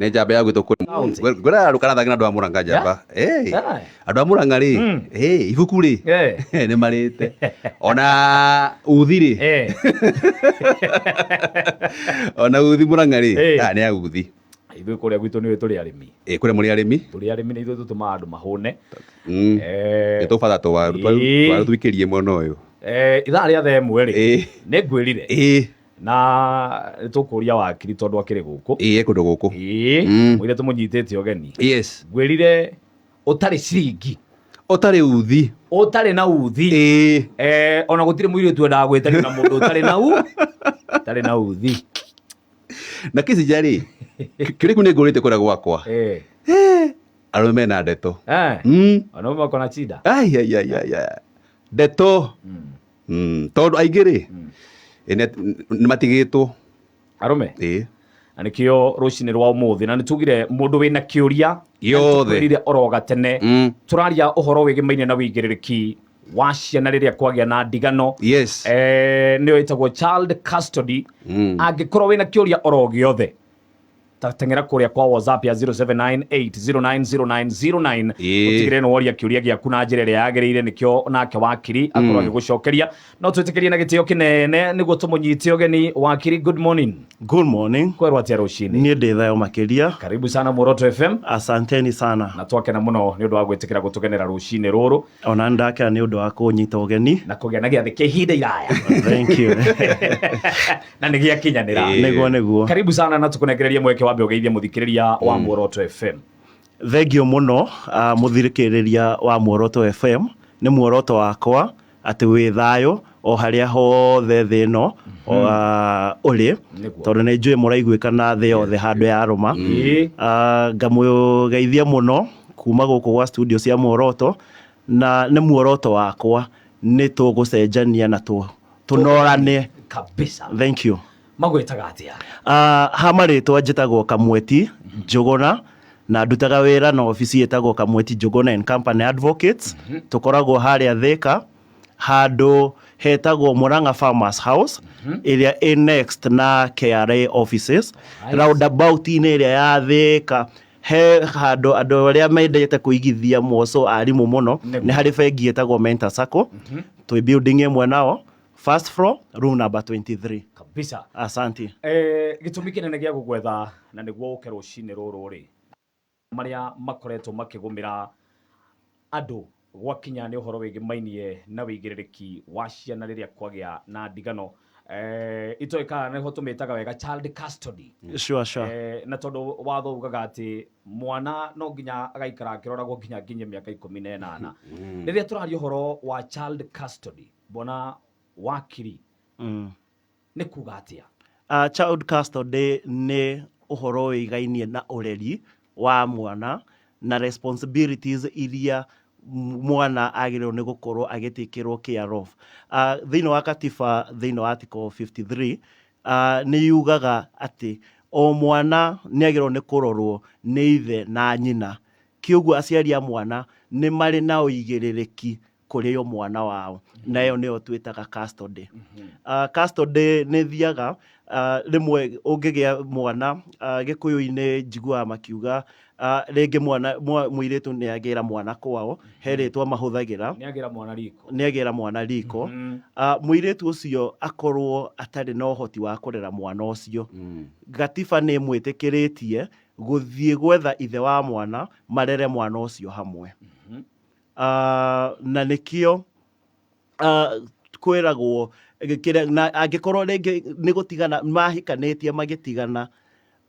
nä njamba ya gwä ngwä ra rå kana thagä na andå a må ranga njamba andå a må ranga rä ibuku rä nä marä te ona uthi rä ona uthi må ranga rä nä aguthi ithuĩ kũrĩa gwitũ nĩ tũrĩ arĩmi kũrĩa mũrĩ arĩmi nĩ ithuĩ tũtũmaga andũ mahũne nĩ tũbata twarũ twikĩrie mwena ũyũ ithaa rĩa thaa ĩmwe rĩ nĩ ngwĩrire na nĩ tũkũria wakiri tondũ akĩrĩ gũkũ kũndũ gũkũ mũire tũmũnyitĩte ũgeni yes ngwĩrire ũtarĩ ciringi ũtarĩ uthi ũtarĩ na uthi ona gũtirĩ mũirĩtu endaga gwĩtania na mũndũ ũtarĩ na uthi na kĩcinja rĩ kĩrĩkũ nĩ ngũrĩte kũrĩa gwakwa arũme mena ndeto arũme makona cida ndeto tondũ aingĩ rĩ nĩ matigĩtwo arũme na nĩkĩo rũcinĩ rwa ũmũthĩ na nĩ tugire mũndũ wĩna kĩũria gĩothe oroga tene tũraria ũhoro wĩgĩmaine na wĩigĩrĩrĩki wa ciana rĩrĩa kwagĩa na ndigano nĩyo ĩtagwo child custody angĩkorwo wĩna kĩũria oro gĩothe teng'era kũrĩa kwa WhatsApp ya 0798090909 ũtigire nĩ woria kĩũria gĩaku na njĩra ĩrĩa yagĩrĩire nĩkĩo nake wakiri akorwo agĩgũcokeria no twĩtĩkĩrie na gĩtĩo kĩnene nĩguo tũmũnyite ũgeni. Wakiri, good morning. Good morning. Kwerwo atĩa rũcinĩ? Niĩ ndĩ thayo makĩria. Karibu sana Muoroto FM. Asanteni sana. Na twakena mũno nĩ ũndũ wa gwĩtĩkĩra gũtũgenera rũcinĩ rũrũ. Ona ndakena nĩ ũndũ wa kũnyita ũgeni na kũgĩa na gĩathĩ kĩa ihinda iraya. Thank you. Na nĩ gĩakinyanĩra. Nĩguo. Karibu sana na tũkũnengererie mweke wa ũgeithie mũthikĩrĩria wa Muoroto FM. Thengio mũno mũthikĩrĩria wa Muoroto FM. Nĩ muoroto wakwa atĩ wĩ thayũ o harĩa hothe thĩ ĩno ũrĩ tondũ nĩ njũĩ mũraiguĩkana thĩ yothe handũ ya arũma. Ngamũgeithia mũno kuma gũkũ gwa studio cia Muoroto na nĩ muoroto wakwa nĩ tũgũcenjania na tũnorane kabisa. Thank you. Magwĩtaga atĩa? Ha marĩtwa njĩtagwo Kamweti Njũgũna na ndutaga wĩra na ofici ĩtagwo Kamweti Njũgũna and Company Advocates. Tũkoragwo harĩa Thika handũ hetagwo Murang'a Farmers House ĩrĩa ĩ next na KRA offices roundabout-inĩ ĩrĩa ya Thika. He handũ andũ arĩa mendete kũigithia moco arimũ mũno nĩ harĩ bengi ĩtagwo Mentor Sacco twĩ building ĩmwe nao first floor room number 23 kabisa. Asante. Gĩtũmi kĩnene gĩa gũgwetha na nĩguo ũke rũcinĩ rũrũ rĩ marĩa makoretwo makĩgũmĩra andũ gwakinya nĩ ũhoro wĩgĩmainie na wĩigĩrĩrĩki wa ciana rĩrĩa kwagĩa na ndigano itoĩkaga nĩho tũmĩtaga wega child custody. Sure. Na tondũ watho ugaga atĩ mwana no nginya agaikara akĩroragwo nginya nginya mĩaka 18. Rĩrĩa tũraria ũhoro wa child custody bona wakiri nĩ kuga atĩa? Child custody nĩ ũhoro wĩigainie na ũreri wa mwana na responsibilities iria mwana agĩrĩirwo nĩ gũkorwo agĩtĩkĩrwo care of. Thĩinĩ wa katiba thĩinĩ wa article 53 nĩ yugaga atĩ o mwana nĩ agĩrĩirwo nĩ kũrorwo nĩ ithe na nyina. Kĩoguo aciari a mwana nĩ marĩ na ũigĩrĩrĩki kũrĩ o mwana wao nayo nĩyo twĩtaga custody. Custody nĩ thiaga rĩmwe ũngĩgĩa mwana gĩkũyũ-inĩ njiguaga makiuga rĩngĩ mwana mũirĩtu nĩ agĩra mwana kwao he rĩtwa mahũthagĩra nĩ agĩra mwana riko. Mũirĩtu ũcio akorwo atarĩ na ũhoti wa kũrera mwana ũcio gatiba nĩ mwĩtĩkĩrĩtie gũthiĩ gwetha ithe wa mwana marere mwana ũcio hamwe. Na nĩkĩo kwĩragwo na angĩkorwo rĩngĩ nĩ gũtigana mahikanĩtie magĩtigana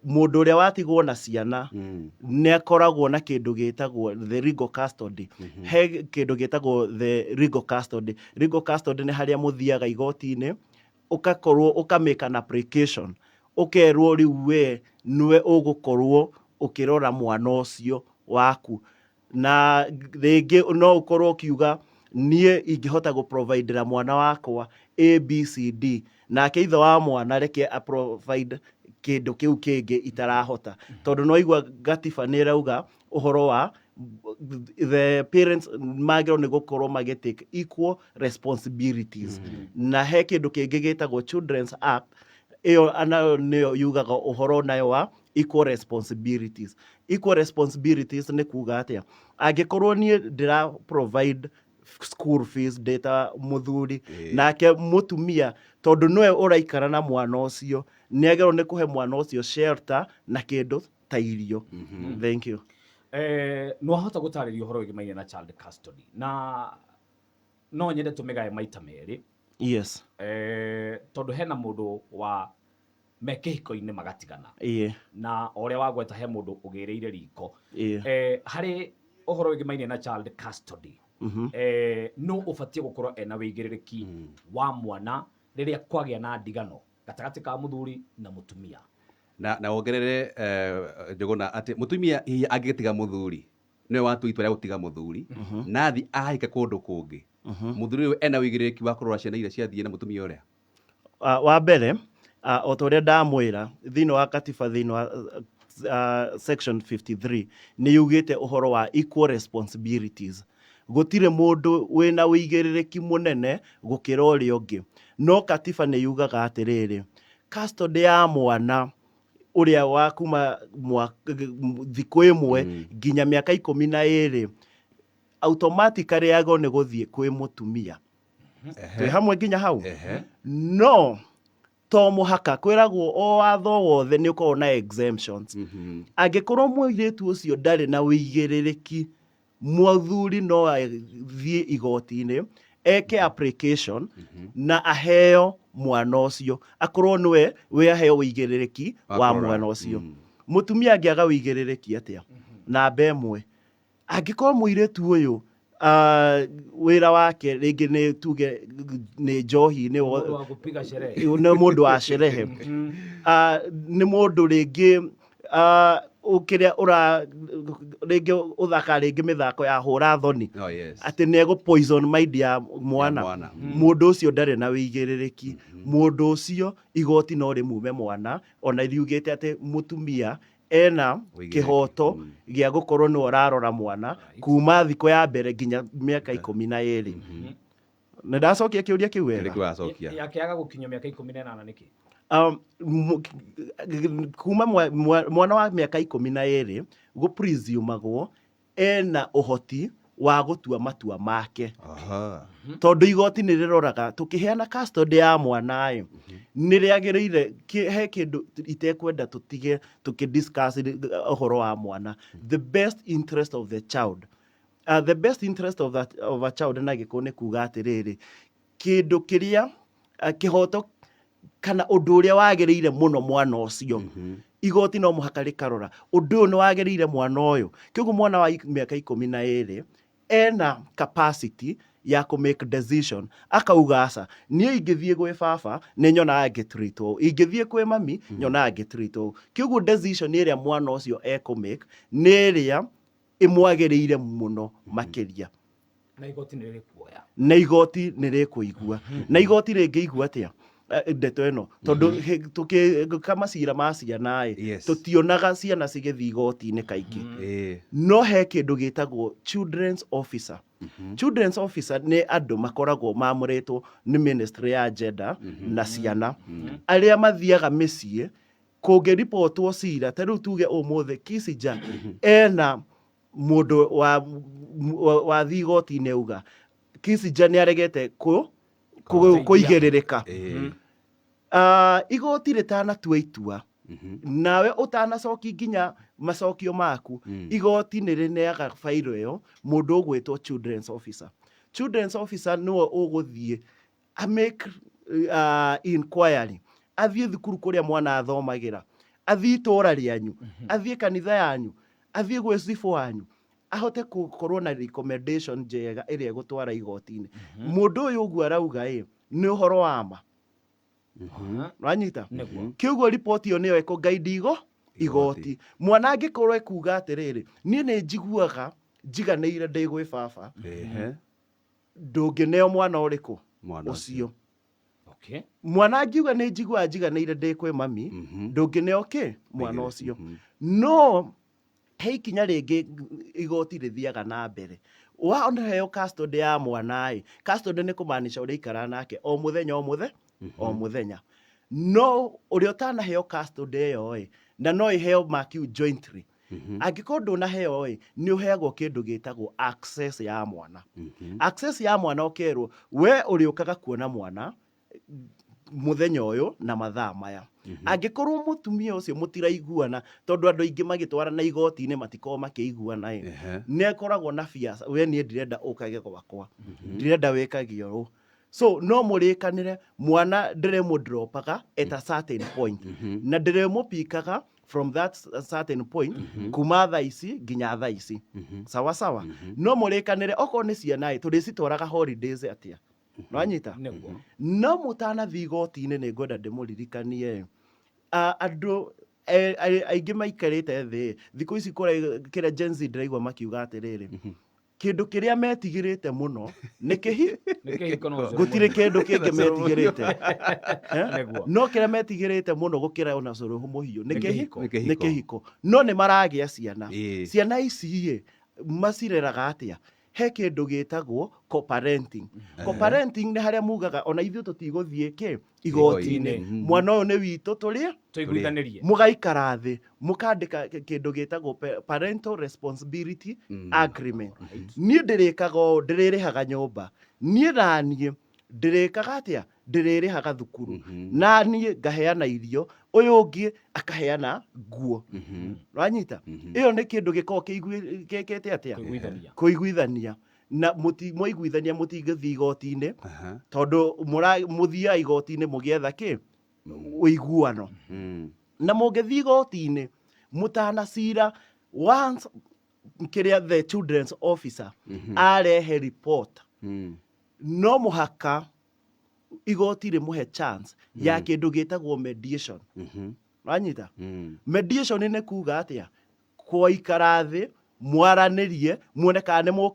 mũndũ ũrĩa watigwo na ciana nĩ akoragwo na kĩndũ gĩtagwo the legal custody. He kĩndũ gĩtagwo the legal custody. Legal custody nĩ harĩa mũthiaga igoti-inĩ ũgakorwo ũkamake an application ũkerwo rĩu we nĩwe ũgũkorwo ũkĩrora mwana ũcio waku na rĩngĩ no ũkorwo ũkiuga niĩ ingĩhota gũ-provide mwana wakwa ABCD nake ithe wa mwana reke a-provide kĩndũ kĩu kĩngĩ itarahota tondũ no igua gatiba nĩ rauga ũhoro wa the parents magĩrĩirwo nĩ gũkorwo magĩtake equal responsibilities. Na he kĩndũ kĩngĩ gĩtagwo Children's Act ĩyo nayo nĩyo yugaga ũhoro nayo wa equal responsibilities. Equal responsibilities nĩ kuga atĩa, angĩkorwo niĩ ndĩra provide school fees data mũthuri nake mũtumia tondũ nĩwe ũraikara na mwana ũcio nĩagĩrĩirwo nĩ kũhe mwana ũcio shelter na kĩndũ ta irio. Thank you. No hota gũtarĩria ũhoro wĩgĩmainie na child custody na no nyende tũmĩgae maita merĩ. Yes. Tondũ hena mũndũ wa mekĩhiko-inĩ magatigana. Na ũrĩa wagweta he mũndũ ũgĩrĩire riko. Harĩ ũhoro wĩgĩmainie na child custody, no ũbatiĩ gũkorwo ena wĩigĩrĩrĩki wa mwana rĩrĩa kwagĩa na ndigano gatagatĩ ka mũthuri na mũtumia. Na wongerere Njũgũna atĩ mũtumia angĩtiga mũthuri nĩwe watua itua rĩa gũtiga mũthuri nathi ahike kũndũ kũngĩ, mũthuri ũyũ ena wĩigĩrĩrĩki wa kũrora ciana iria ciathiĩ na mũtumia ũrĩa. Wa mbere o ta ũrĩa ndamwĩra thĩinĩ wa katiba thĩinĩ wa section 53 nĩ yugĩte ũhoro wa equal responsibilities. Gũtirĩ mũndũ wĩna wĩigĩrĩrĩki mũnene gũkĩra ũrĩa ũngĩ. No katiba nĩ yugaga atĩrĩrĩ, custody ya mwana ũrĩa wa kuma thikũ ĩmwe nginya mĩaka 12 automatically yagwo nĩ gũthiĩ kwĩ mũtumia. Twĩ hamwe nginya hau? No to mũhaka kwĩragwo o watho wothe nĩ ũkoragwo na exemptions. Angĩkorwo mũirĩtu ũcio ndarĩ na wĩigĩrĩrĩki, mũthuri no athiĩ igoti-inĩ eke application na aheo mwana ũcio, akorwo nĩwe we aheo wĩigĩrĩrĩki wa mwana ũcio. Mũtumia angĩaga wĩigĩrĩrĩki atĩa? Namba ĩmwe, angĩkorwo mũirĩtu ũyũ wĩra wake rĩngĩ nĩ tuge nĩ njohi, nĩ mũndũ wa sherehe, nĩ mũndũ rĩngĩ ũkĩrĩa rĩngĩ ũthaka rĩngĩ mĩthako ya hũra thoni, atĩ nĩ egũ poison mind ya mwana, mũndũ ũcio ndarĩ na wĩigĩrĩrĩki. Mũndũ ũcio igoti no rĩmume mwana, ona riugĩte atĩ mũtumia ena kĩhoto gĩa gũkorwo nĩ ũrarora mwana kuma thikũ ya mbere nginya mĩaka 12. Nĩ ndacokia kĩũria kĩu wega? Yakĩaga gũkinyia mĩaka 18 nĩkĩ? Kuma mwana wa mĩaka 12 gũpresumagwo ena ũhoti wa gũtua matua make. Tondũ igoti nĩ rĩroraga tũkĩheana custody ya mwana nĩ rĩagĩrĩire he kĩndũ itekwenda tũtige tũkĩdiscuss ũhoro wa mwana, the best interest of the child. The best interest of a child na gĩkũyũ nĩ kuga atĩrĩrĩ, kĩndũ kĩrĩa kĩhoto kana ũndũ ũrĩa wagĩrĩire mũno mwana ũcio, igoti no mũhaka rĩkarora ũndũ ũyũ nĩ wagĩrĩire mwana ũyũ. Kĩoguo mwana wa mĩaka 12 ena capacity ya ku make decision, akauga aca niĩ ingĩthiĩ gwĩ baba nĩ nyonaga ngĩtreatwo, ingĩthiĩ kwĩ mami nyonaga ngĩtreatwo. Kĩoguo decision ĩrĩa mwana ũcio eku make nĩ ĩrĩa ĩmwagĩrĩire mũno makĩria, na igoti nĩ rĩkuoya, na igoti nĩ rĩkũigua. Na igoti rĩngĩigua atĩa ndeto ĩno? Tondũ tũkĩka macira ma ciana tũtionaga ciana cigĩthiĩ igoti-inĩ kaingĩ. No he kĩndũ gĩtagwo children's officer. Children's officer nĩ andũ makoragwo mamũrĩtwo nĩ ministry ya gender na ciana, arĩa mathiaga mĩciĩ kũngĩripotwo cira. Ta rĩu tuge ũmũthĩ Kisija ena mũndũ wa thiĩ igoti-inĩ auga Kisija nĩ aregete kũigĩrĩrĩka. Igoti rĩtanatua itua nawe ũtanacoki nginya macokio maku, igoti nĩ rĩneaga failo ĩyo mũndũ ũgwĩtwo children's officer. Children's officer nĩwe ũgũthiĩ a make inquiry, athiĩ thukuru kũrĩa mwana athomagĩra, athiĩ itũũra rĩanyu, athiĩ kanitha yanyu, athiĩ gwĩ cibũ wanyu, ahote gũkorwo na recommendation njega ĩrĩa gũtwara igoti-inĩ. Mũndũ ũyũ ũguo arauga nĩ ũhoro wa ma. Wanyita? Kĩoguo report ĩyo nĩyo ĩkũguide igoti. Mwana angĩkorwo ekuga atĩrĩrĩ, niĩ nĩ njiguaga njiganĩire ndĩ gwĩ baba, ndũngĩneo mwana ũrĩkũ ũcio. Mwana angiuga nĩ njiguaga njiganĩire ndĩ kwĩ mami, ndũngĩneo kĩ mwana ũcio. No he ikinya rĩngĩ igoti rĩthiaga na mbere, waheo custody ya mwana custody nĩ kũmaanisha ũrĩikara nake o mũthenya o mũthenya. No ũrĩa ũtanaheo custody ĩyo na no iheo makiu jointly angĩkorwo ndũnaheo nĩ ũheagwo kĩndũ gĩtagwo access ya mwana access ya mwana ũkerwo we ũrĩũkaga kuona mwana mũthenya ũyũ na mathaa maya angĩkorwo mũtumia ũcio mũtiraiguana tondũ andũ aingĩ magĩtwarana igoti-inĩ matikoragwo makĩiguana nĩ akoragwo na biacara we niĩ ndirenda ũkage gwakwa ndirenda wĩkage ũũ so no mũrĩkanĩre mwana ndĩrĩmũdropaga at a certain point na ndĩrĩmũpikaga from that certain point kuma thaa ici nginya thaa ici sawa sawa no mũrĩkanĩre okorwo nĩ ciana tũrĩcitwaraga holidays atĩa nwanyita no mũtanathiĩ igoti-inĩ nĩ ngwenda ndĩmũririkanie andũ aingĩ maikarĩte thĩ thikũ ici kĩrĩa Gen Z ndĩraigua makiuga atĩrĩrĩ kĩndũ kĩrĩa metigĩrĩte mũno nĩ kĩhiko gũtirĩ kĩndũ kĩngĩ metigĩrĩte no kĩrĩa metigĩrĩte mũno gũkĩra ona cũrũ mũhiũ nĩ kĩhiko no nĩ maragĩa ciana ciana ici macireraga atĩa he kĩndũ gĩtagwo co-parenting co-parenting nĩ harĩa mugaga ona ithuĩ tũtigũthiĩ igoti-inĩ mwana ũyũ nĩ witũ tũiguithanĩrie mũgaikara thĩ mũkandĩka kĩndũ gĩtagwo parental responsibility agreement niĩ ndĩrĩkaga ũũ ndĩrĩrĩhaga nyũmba niĩ naniĩ ndĩrĩkaga atĩa ndĩrĩrĩhaga thukuru na niĩ ngaheana irio ũyũ ũngĩ akaheana nguo wanyita ĩyo nĩ kĩndũ gĩkoragwo gĩkĩte atĩa kũiguithania na mũiguithania mũtingĩthiĩ igoti-inĩ tondũ mũthiaga igoti-inĩ mũgĩetha ũiguano na mũngĩthiĩ igoti-inĩ mũtanacira once kĩrĩa the children's officer arehe report no mũhaka igoti rĩmũhe chance ya kĩndũ gĩtagwo mediation wanyita mediation nĩ kuga atĩa kũikara thĩ mwaranĩrie muone kana nĩ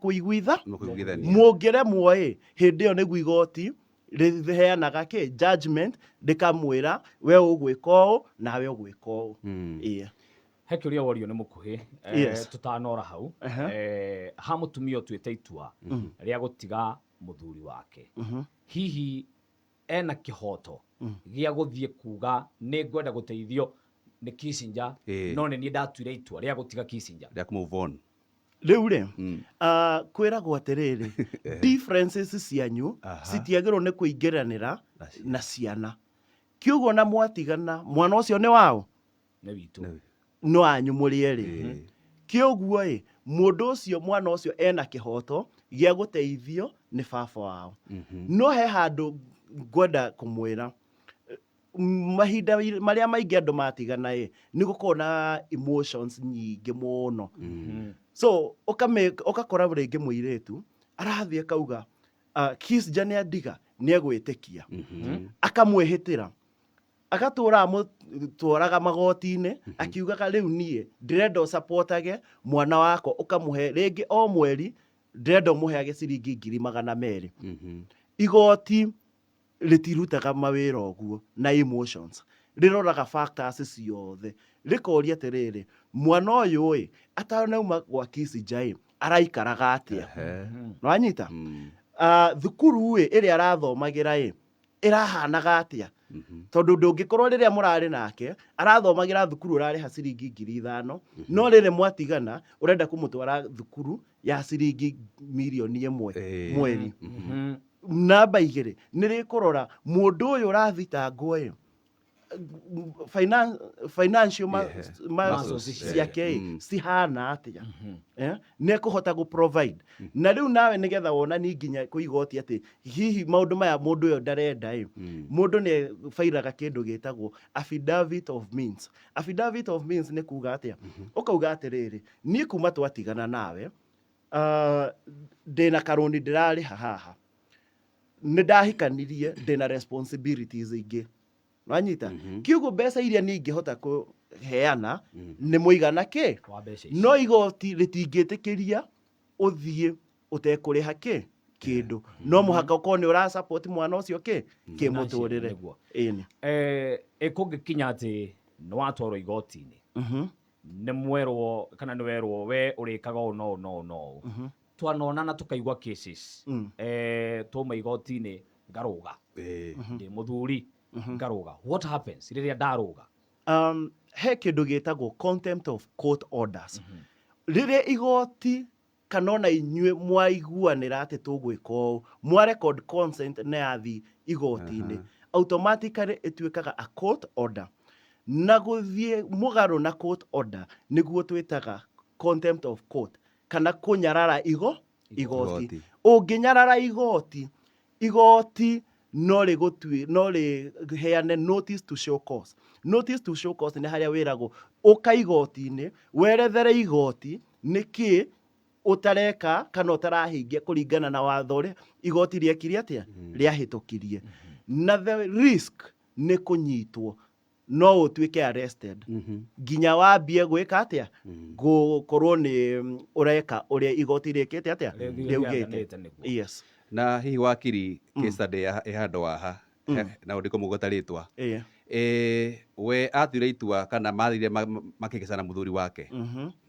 mũngĩremwo hĩndĩ ĩyo nĩguo igoti rĩheanaga judgment rĩkamwĩra we ũgwĩka ũũ nawe ũgwĩka ũũ he kĩũria worio nĩ mũkuhĩ tũtanora hau ha mũtumia ũtuĩte itua rĩa gũtiga mũthuri wake hihi ena kĩhoto gĩa gũthiĩ kuga nĩ ngwenda gũteithio nĩ Kissinger no nĩ niĩ ndatuire itua rĩa gũtiga Kissinger rĩu kwĩragwo atĩrĩrĩ differences cianyu citiagĩrwo nĩ kũingĩranĩra na ciana kiugo na mwatigana mwana ũcio nĩ wao nĩ witũ no anyu mũrĩ erĩ kĩoguo mũndũ ũcio mwana ũcio ena kĩhoto gĩa gũteithio nĩ baba wao no he handũ ngwenda kũmwĩra mahinda marĩa maingĩ andũ matigana nĩ gũkorwo na emotions nyingĩ mũno so ũgakora rĩngĩ mũirĩtu arathiĩ akauga Kissinger nĩ andiga nĩ egwĩtĩkia akamwĩhĩtĩra agatũra mũtwaraga magoti-inĩ akiugaga rĩu niĩ ndĩrenda ũsapotage mwana wako ũkamũhe rĩngĩ o mweri ndĩrenda ũmũheage ciringi 200 igoti rĩtirutaga mawĩra ũguo na emotions rĩroraga factors ciothe rĩkoria atĩrĩrĩ mwana ũyũ atanauma gwa Kissinger araikaraga atĩa nwanyita thukuru ĩrĩa arathomagĩra ĩrahanaga atĩa tondũ ndũngĩkorwo rĩrĩa mũrarĩ nake arathomagĩra thukuru ũrarĩha ciringi 5,000 no rĩrĩ mwatigana ũrenda kũmũtwara thukuru ya ciringi 1,000,000 mweri namba 2 nĩ rĩkũrora mũndũ ũyũ ũrathitangwo financial ciake cihana atĩa nĩ ekũhota gũ-provide na rĩu nawe nĩgetha wonani nginya kwĩ igoti atĩ hihi maũndũ maya mũndũ ũyũ ndarenda mũndũ nĩ bairaga kĩndũ gĩtagwo affidavit of means. Affidavit of means nĩ kuga atĩa ũkauga atĩrĩrĩ niĩ kuma twatigana nawe ndĩna karũni ndĩrarĩha haha nĩ ndahikanirie ndĩna responsibilities ingĩ wanyita kiugo mbeca iria niĩ ingĩhota kũheana nĩ mũigana no igoti rĩtingĩtĩkĩria ũthiĩ ũtekũrĩha kĩndũ no mũhaka ũkorwo nĩ ũrasupport mwana ũcio kĩmũtũrĩre kũngĩkinya atĩ nĩ watwarwo igoti-inĩ nĩ mwerwo kana nĩ werwo we ũrĩkaga ũũ no twanonana tũkaigua cases twauma igoti-inĩ ngarũga ndĩ mũthuri ngarũga what happens rĩrĩa ndarũga he kĩndũ gĩtagwo contempt of court orders. Rĩrĩa igoti kana ona inyuĩ mwaiguanĩra atĩ tũgwĩka ũũ, mwa record consent na yathi igoti-inĩ, automatically ĩtuĩkaga a court order. Na gũthiĩ mũgarũ na court order nĩguo twĩtaga contempt of court, kana kũnyarara igoti. Ũngĩnyarara igoti no rĩheane notice to show cause. Notice to show cause nĩ harĩa wĩragwo ũka igoti-inĩ werethere igoti nĩkĩ ũtareka kana ũtarahingia kũringana na watho ũrĩa igoti rĩekire atĩa rĩahĩtũkirie. Na the risk nĩ kũnyitwo, no ũtuĩke arrested. Nginya wambie gwĩka atĩa gũkorwo nĩ ũreka ũrĩa igoti rĩkĩte atĩa rĩugĩte. Yes. Na hihi wakiri case study ĩhandwo haha na ũndĩko mũgota rĩtwa we atuire itua kana mathire makĩgecana mũthuri wake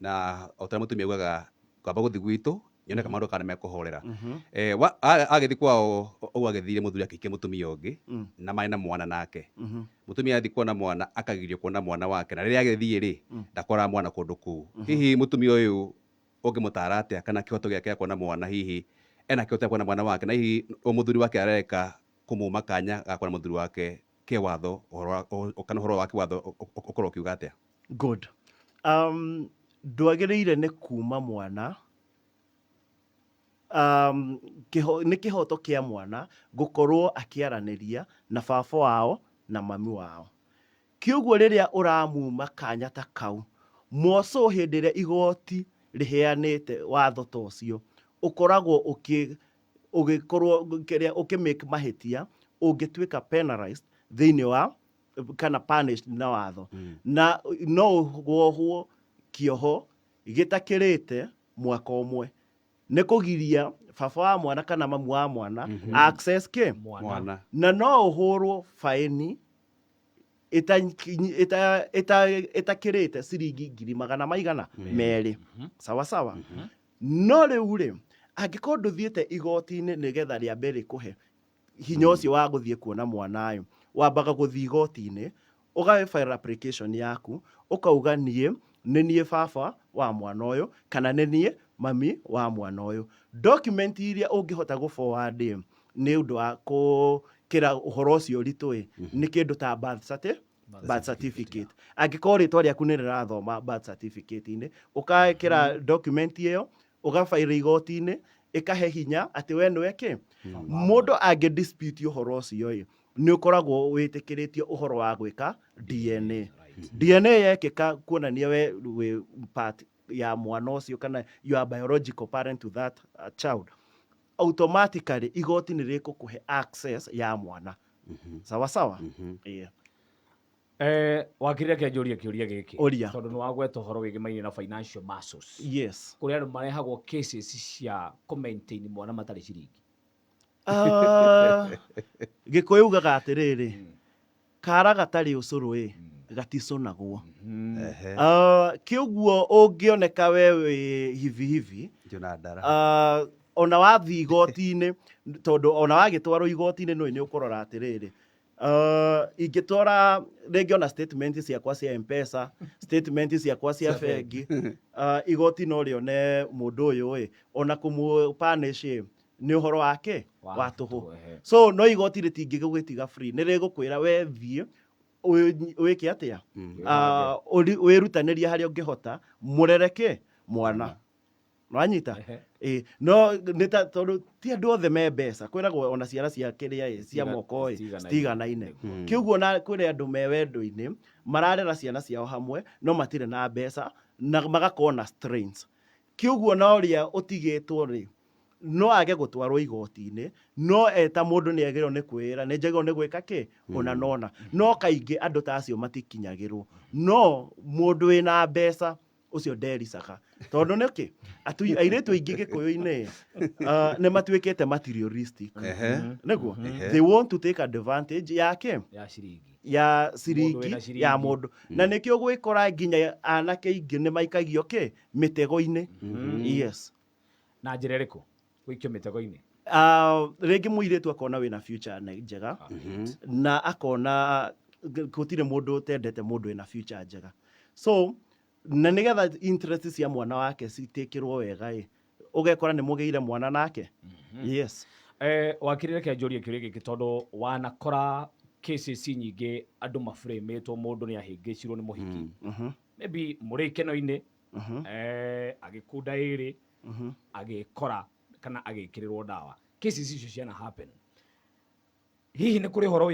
na otara mũtumia augaga kwamba gũthiĩ gwitũ nyoneka maũndũ kana mekũhorera agĩthiĩ kwao ũguo agĩthire mũthuri akĩhikia mũtumia ũngĩ na marĩ na mwana nake. Mũtumia athiĩ kuona mwana akagirio kuona mwana wake, na rĩrĩa agĩthiĩ rĩ ndakora mwana kũndũ kũu. Hihi mũtumia ũyũ ũngĩmũtara atĩa kana kĩhoto gĩake kuona mwana hihi ena kĩhoto kuona mwana wake, na hihi mũthuri wake areka kũmũma kanya ga kuona mũthuri wake kĩwatho kana ũhoro wa kĩwatho ũkorwo ũkiuga atĩa? Good. Ndwagĩrĩire nĩ kuma mwana nĩ kĩhoto kĩa mwana gũkorwo akĩaranĩria na baba wao na mami wao. Kĩoguo rĩrĩa ũramuma kanya ta kau, mwoco hĩndĩ ĩrĩa igoti rĩheanĩte watho ta ũcio, ũkoragwo ũgĩkorwo ũkĩmake mahĩtia, ũngĩtuĩka penalized thĩinĩ wa kana punished na watho. Na no wohwo kĩoho gĩtakĩrĩte mwaka ũmwe. Nĩ kũgiria baba wa mwana kana mamu wa mwana access mwana. Na no ũhũrwo faini ĩtakĩrĩte ciringi 200,000. Sawa sawa. No rĩu rĩ, angĩkorwo ndũthiĩte igoti-inĩ nĩgetha rĩambe rĩkũhe hinya ũcio wa gũthiĩ kuona mwana ũyũ, wambaga gũthiĩ igoti-inĩ ũga-file application yaku ũkauga nĩ niĩ baba wa mwana ũyũ kana nĩ niĩ mami wa mwana ũyũ. Document iria ũngĩhota gũ-forward nĩ ũndũ wa kĩra ũhoro ũcio ũritũ nĩ kĩndũ ta birth certificate. Angĩkorwo rĩtwa rĩaku nĩ rĩrathoma birth certificate-inĩ, ũkekĩra document ĩyo ũga-file igoti-inĩ, ĩkahe hinya atĩ we nĩwe kĩ. Mũndũ angĩ-dispute ũhoro ũcio nĩ ũkoragwo wĩtĩkĩrĩtio ũhoro wa gwĩka DNA. DNA yekĩka kuonania we wĩ part ya mwana ũcio kana you are biological parent to that child, automatically igoti nĩ rĩkũkũhe access ya mwana. Sawa sawa. Wakiri reke njũrie kĩũria gĩkĩ Ũria. tondũ nĩ wagweta ũhoro wĩgĩmaine na financial muscles. Yes. Kũrĩa andũ marehagwo cases cia kũ-maintain mwana matarĩ ciringi. Gĩkũyũ ugaga atĩrĩrĩ, kara gatarĩ ũcũrũ gaticũnagwo. Kĩoguo ũngĩoneka we wĩ hivi ona wathiĩ igoti-inĩ, tondũ ona wagĩtwarwo igoti-inĩ nĩ ũkũrora atĩrĩrĩ, ingĩtwara rĩngĩ ona statement ciakwa cia M-Pesa, statement ciakwa cia bengi, igoti no rĩone mũndũ ũyũ ona kũmũ-punish nĩ ũhoro wake wa tũhũ. So no igoti rĩtingĩgũgĩtiga free, nĩ rĩgũkwĩra we thiĩ wĩke atĩa, wĩrutanĩrie harĩa ũngĩhota mũrereke mwana. Nwanyita? No tondũ ti andũ othe me mbeca, kwĩragwo ona ciana cia kĩrĩa cia moko citiganaine. Kĩoguo na kwĩrĩ andũ me wendo-inĩ mararera ciana ciao hamwe no matirĩ na mbeca na magakorwo na strains. Kĩoguo na ũrĩa ũtigĩtwo rĩ, no age gũtwarwo igoti-inĩ, no eta mũndũ nĩ agĩrĩirwo nĩ kwĩra nĩ njagĩrĩirwo nĩ gwĩka kĩ ona nona. No kaingĩ andũ ta acio matikinyagĩrwo. No mũndũ wĩna mbeca ũcio ndericaga. Tondũ nĩkĩ airĩtu aingĩ Gĩkũyũ-inĩ nĩ matuĩkĩte materialistic. Nĩguo they want to take advantage yake ya ciringi ya mũndũ. Na nĩkĩo gwĩkora nginya anake aingĩ nĩ maikagio kĩ mĩtego-inĩ. Yes. Na njĩra ĩrĩkũ gũikio mĩtego-inĩ? Rĩngĩ mũirĩtu akona wĩna future njega na akona gutire mundu utendete mundu ina future njega. So na nigetha interest cia mwana wake citikirwo wega ugekora ni mugeire mwana nake. Yes. Wakirire ke njũrie kĩũria gĩkĩ tondũ wanakora cases nyingĩ andũ maframetwo mũndũ nĩ ahĩngĩcirwo nĩ mũhiki. Maybe mũrĩ ikeno-inĩ agĩkunda ĩrĩ agĩkora kana agĩkĩrĩrwo ndawa. Cases icio ciana happen. Hihi nĩ kũrĩ ũhoro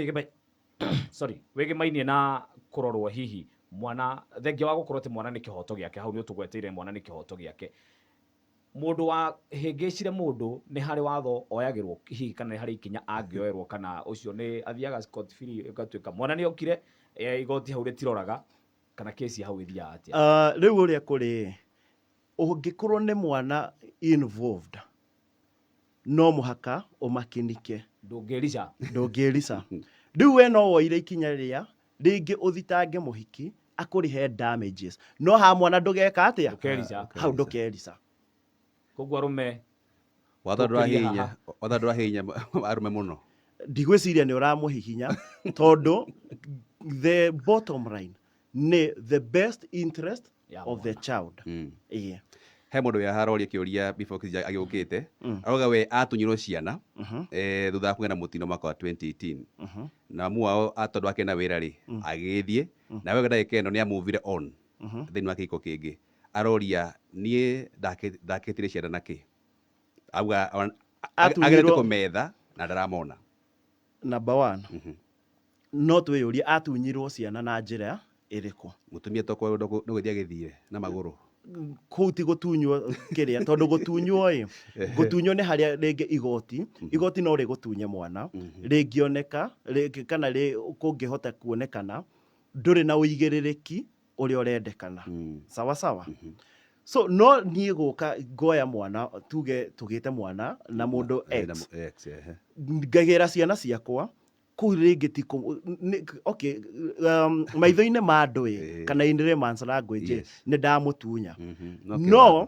wĩgĩmainie na kũrorwo hihi mwana thengia wa gũkorwo atĩ mwana nĩ kĩhoto gĩake, hau nĩ ũtũgweteire mwana nĩ kĩhoto gĩake. Mũndũ wahĩngĩcire mũndũ nĩ harĩ watho oyagĩrwo hihi kana nĩ harĩ ikinya angĩoerwo kana ũcio nĩ athiaga Scott free ũgatuĩka mwana nĩ okire igoti hau rĩtiroraga kana kesi hau ĩthiaga atĩa? Rĩu ũrĩa kũrĩ ũngĩkorwo nĩ mwana involved no mũhaka ũmakinike. Ndũngĩrica. Rĩu we no woire ikinya rĩrĩa rĩngĩ ũthitange mũhiki akũrĩhe damages, no ha mwana ndũgeka atĩa? Hau ndũkerica. Koguo arume watho ndũrahihinya arume mũno. Ndigwĩciria nĩ ũramũhihinya tondũ the bottom line nĩ the best interest of the child. He mũndũ wĩ haroria kĩũria before kĩja agĩũkĩte arauga we atunyirwo ciana thutha wa kũgĩa na mũtino mwaka wa 2018 na mu wao tondũ akena wĩra rĩ agĩthiĩ na we ndagĩka ĩno nĩ amuvire on thĩinĩ wa kĩhiko kĩngĩ. Aroria niĩ ndakĩtire ciana na kĩ, auga agerete kũmetha na ndaramona. Number one, no twĩyũrie atunyirwo ciana na njĩra ĩrĩkũ? Mũtumia tokwa ndũgũthiĩ agĩthire na magũrũ kũu ti gũtunywo kĩrĩa, tondũ gũtunywo gũtunywo nĩ harĩa rĩngĩ igoti no rĩgũtunye mwana rĩngĩoneka kana kũngĩhota kuonekana ndũrĩ na ũigĩrĩrĩki ũrĩa ũrendekana. Sawa. So no niĩ gũka ngoya mwana tuge tũgĩte mwana na mũndũ X ngagĩra ciana ciakwa kũu rĩngĩ ti okay maitho-inĩ ma andũ kana in layman's language nĩ ndamũtunya. No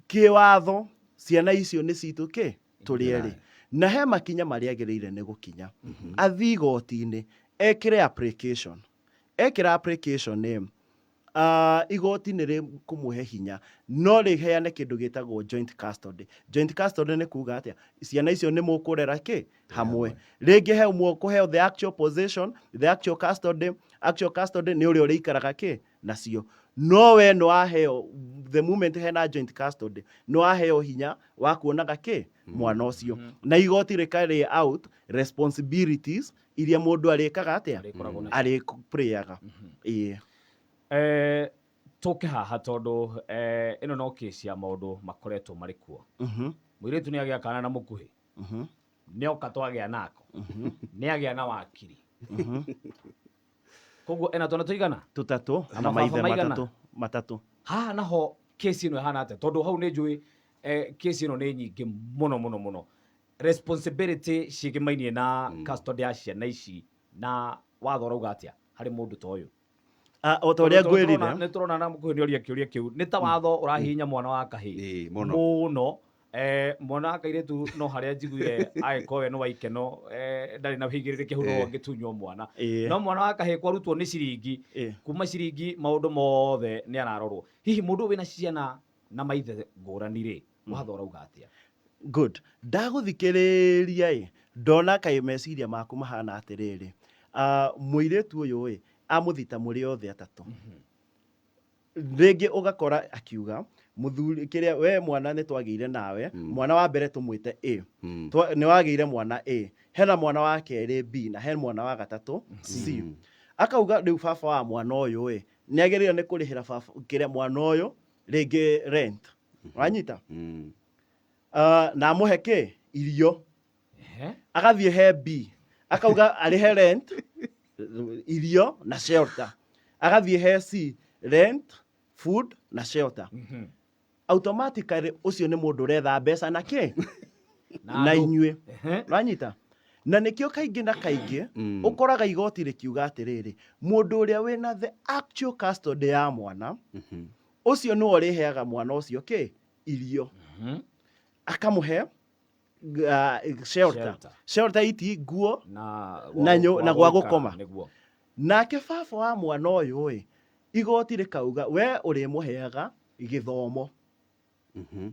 kĩwatho ciana icio nĩ citũ tũrĩ erĩ na he makinya marĩa agĩrĩire nĩ gũkinya. Athi igoti-inĩ ekĩre application nĩ igoti nĩ rĩkũmũhe hinya no rĩheane kĩndũ gĩtagwo joint custody. Joint custody nĩ kuga atĩa? Ciana icio nĩ mũkũrera hamwe. Rĩngĩ he mũkũheo the actual possession, the actual custody nĩ ũrĩa ũrĩikaraga nacio. No we nĩ waheo the moment hena joint custody nĩ waheo hinya wa kuonaga mwana ũcio na igoti rĩkarĩ out responsibilities iria mũndũ arĩkaga atĩa arĩplayaga. Tũke haha tondũ ĩno no case ya maũndũ makoretwo marĩ kuo. Mũirĩtu nĩ agĩa kana na mũkuhĩ, nĩ oka twagĩa nako, nĩ agĩa na wakiri. Koguo ena twana tũigana? Tũtatũ na maithe matatũ. Haha naho case ĩno ĩhana atĩa? Tondũ hau nĩ njũĩ case ĩno nĩ nyingĩ mũno. Responsibility cigĩmainie na custody ya ciana ici na watho ũrauga atĩa harĩ mũndũ ta ũyũ? O ta ũrĩa ngwĩrire nĩ tũrona na mũkuhĩ nĩ oria kĩũria kĩu nĩ ta watho ũrahihinya mwana wa kahĩĩ mũno. Mwana wa kairĩtu no harĩa njiguire agĩkorwo we nĩ wa ikeno ndarĩ na ũigĩrĩrĩki hau no angĩtunywo mwana. No mwana wa kahĩĩ kwarutwo nĩ ciringi, kuma ciringi maũndũ mothe nĩ ararorwo. Hihi mũndũ wĩna ciana na maithe ngũrani watho ũrauga atĩa? Good. Ndagũthikĩrĩria ndona kaĩ meciria maku mahana atĩrĩrĩ. Mũirĩtu ũyũ amũthita mũrĩ othe atatũ. Rĩngĩ ũgakora akiuga mũthuri kĩrĩa we mwana nĩ twagĩire nawe mwana wa mbere tũmwĩte A, nĩ wagĩire mwana A, hena mwana wa kerĩ B na hena mwana wa gatatũ C. Akauga rĩu baba wa mwana ũyũ nĩ agĩrĩire nĩ kũrĩhĩra baba kĩrĩa mwana ũyũ rĩngĩ rent. Wanyita? Na amũhe irio. Agathiĩ he B akauga arĩhe rent, irio na shelter. Agathiĩ he C, rent, food na shelter. Automatically ũcio nĩ mũndũ ũretha mbeca na na inyuĩ. Wanyita? Na nĩkĩo kaingĩ na kaingĩ ũkoraga igoti rĩkiuga atĩrĩrĩ mũndũ ũrĩa wĩna the actual custody ya mwana ũcio nĩ ũrĩheaga mwana ũcio irio. Akamũhe shelter iti nguo na na gwa gukoma nake baba wa mwana uyu ĩ igoti rĩkauga we ũrĩmũheaga gĩthomo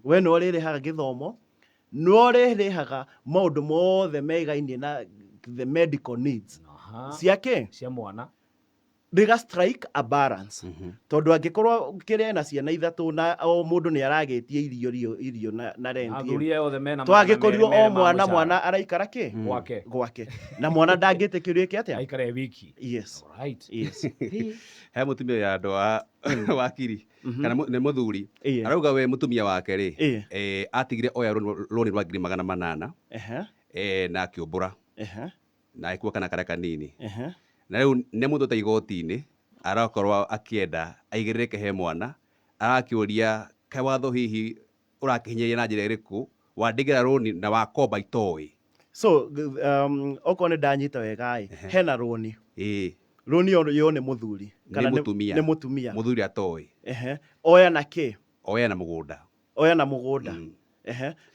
we no ũrĩrĩhaga gĩthomo no ũrĩrĩhaga maũndũ mothe megainie na the medical needs ciake cia mwana rĩga strike a balance tondũ angĩkorwo kĩrĩa na ciana ithatũ na o mũndũ nĩ aragĩtie irio na rent twagĩkorirwo o mwana araikara kĩ gwake na mwana ndangĩtĩkĩrio kĩ atĩa aikare wiki yes he mutumia ya andũ wa wakiri kana nĩ mũthuri arauga we mutumia wake rĩ atigire oya rũni rwa 800 na akĩũmbũra na ikuo kana kareka nini na rĩu nĩ mũndũ igoti-inĩ arakorwo akĩenda aigĩrĩrĩke he mwana arakĩũria kaĩ watho hihi ũrakĩhinyĩrĩria na njĩra ĩrĩkũ wandĩkĩra rũni na wakomba itoĩ so okorwo nĩ ndanyita wega hena rũni rũni yo nĩ mũthuri kana nĩ mũtumia mũthuri atoĩ oya na kĩ oya na mũgũnda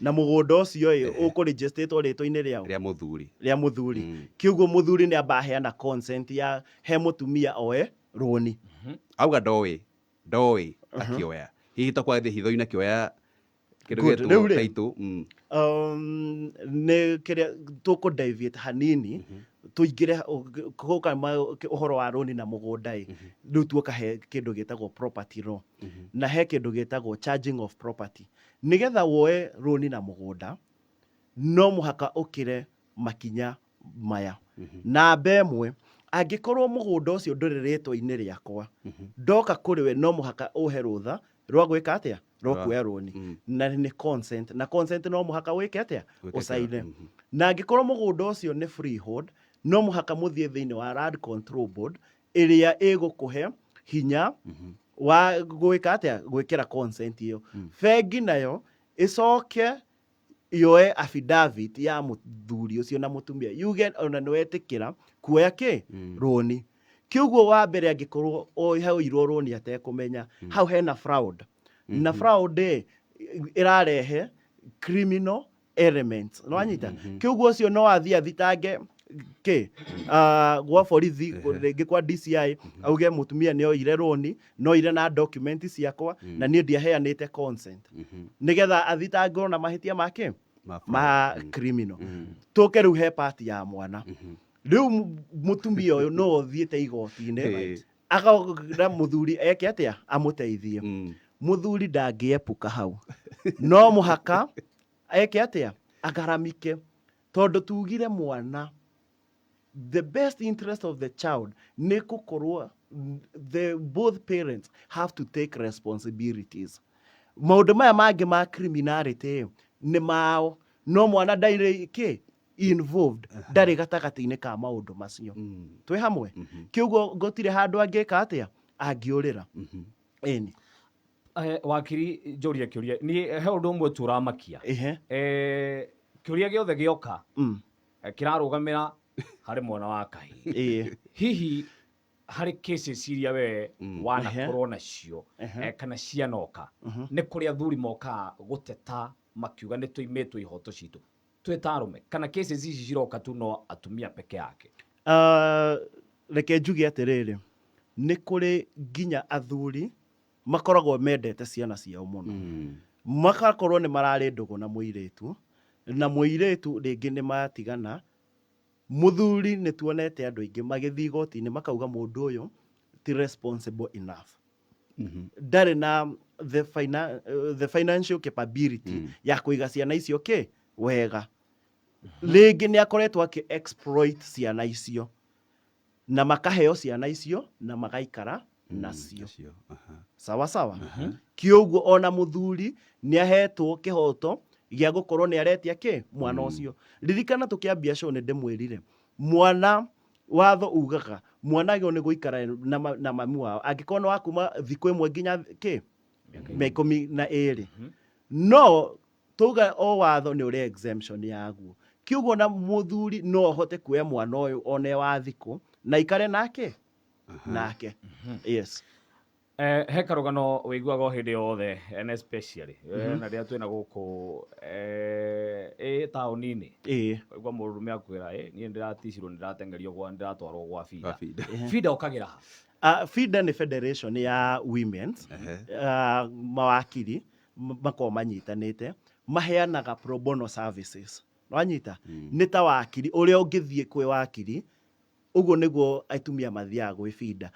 na mũgũnda ũcio ũkũregistrĩtwo rĩtwa-inĩ rĩa mũthuri kiugo mũthuri nĩ amba heana consent ya he mũtumia oe rũni auga ndoĩ akĩoya hihi tokwa thĩ hitho-inĩ akĩoya kĩndũ gĩtũ nĩ kĩrĩa tũkũ-deviate hanini tũingĩre ũhoro wa rũni na mũgũnda rĩu tuokahe kĩndũ gĩtagwo property law na he kĩndũ gĩtagwo charging of property nĩgetha woe rũni na mũgũnda no mũhaka ũkĩre makinya maya namba ĩmwe angĩkorwo mũgũnda ũcio ndũrĩ rĩtwa-inĩ rĩakwa ndoka kũrĩ we no mũhaka ũhe rũtha rwa gwĩka atĩa rwa kuoya rũni na nĩ consent na consent no mũhaka wĩke atĩa ũcaine na angĩkorwo mũgũnda ũcio nĩ freehold no mũhaka mũthiĩ thĩinĩ wa land control board ĩrĩa ĩgũkũhe hinya wa gwĩka atĩa gwĩkĩra consent ĩyo bengi nayo ĩcoke yoe affidavit ya mũthuri ũcio na mũtumia yuge ona nĩ wetĩkĩra kuoya kĩ rũni kiugo wa mbere angĩkorwo oirwo rũni atekũmenya hau hena fraud na fraud ĩrarehe criminal elements no anyita kiugo ũcio no athiĩ athitange gwa borithi rĩngĩ kwa DCI auge mũtumia nĩ oire rũni no ire na document ciakwa na niĩ ndiaheanĩte consent nĩgetha athitangwo na mahĩtia make ma criminal tũke rĩu he part ya mwana rĩu mũtumia ũyũ no othiĩte igoti-inĩ akaũra mũthuri eke atĩa amũteithie mũthuri ndangĩepuka hau no mũhaka eke atĩa agaramike tondũ tugire mwana the best interest of the child nĩ gũkorwo both parents have to take responsibilities maũndũ maya mangĩ ma criminality nĩ mao no mwana ndarĩ involved ndarĩ gatagatĩ-inĩ ka maũndũ macio twĩ hamwe kiugo gũtirĩ handũ angĩka atĩa angĩũrĩra ĩni wakiri njũria kĩũria niĩ he ũndũ ũmwe tũramakia kĩũria gĩothe gĩoka kĩrarũgamĩra harĩ mwana wa kahĩĩ hihi harĩ cases iria we wanakorwo nacio kana cianoka nĩ kũrĩ athuri mokaga gũteta makiuga nĩ tũimĩtwo ihoto citũ twĩ ta arũme kana cases ici ciroka tu no atumia peke yake reke njuge atĩrĩrĩ nĩ kũrĩ nginya athuri makoragwo mendete ciana ciao mũno makakorwo nĩ mararĩ ndũgũ na mũirĩtu rĩngĩ nĩ matigana mũthuri nĩ tuonete andũ aingĩ magĩthiĩ igoti-inĩ makauga mũndũ ũyũ ti responsible enough ndarĩ na the financial capability ya kũiga ciana icio wega rĩngĩ nĩ akoretwo exploit ciana icio na makaheo ciana icio na magaikara nacio sawa kiugo ona mũthuri nĩ ahetwo kĩhoto gĩa gũkorwo nĩ aretia mwana ũcio ririkana tũkĩambia show nĩ ndĩmwĩrire mwana watho ugaga mwana agĩrĩirwo nĩ gũikara na mami wao angĩkorwo nĩ wa kuma thikũ ĩmwe nginya mĩaka 12 no tuga o watho nĩ ũrĩ exemption yaguo kiugo na mũthuri no ahote kuoya mwana ũyũ one wa thikũ na ikare nake yes he karũgano wĩiguaga o hĩndĩ yothe and especially na rĩrĩa twĩna gũkũ taũni-inĩ waigua mũrũme akwĩra niĩ ndĩraticirwo nĩ ndĩratengerio ndĩratwarwo gwa bida bida ũkagĩra FIDA nĩ federation ya women's mawakiri makorwo manyitanĩte maheanaga pro bono services wanyita nĩ ta wakiri ũrĩa ũngĩthiĩ kwĩ wakiri ũguo nĩguo atumia mathiaga gwĩ FIDA.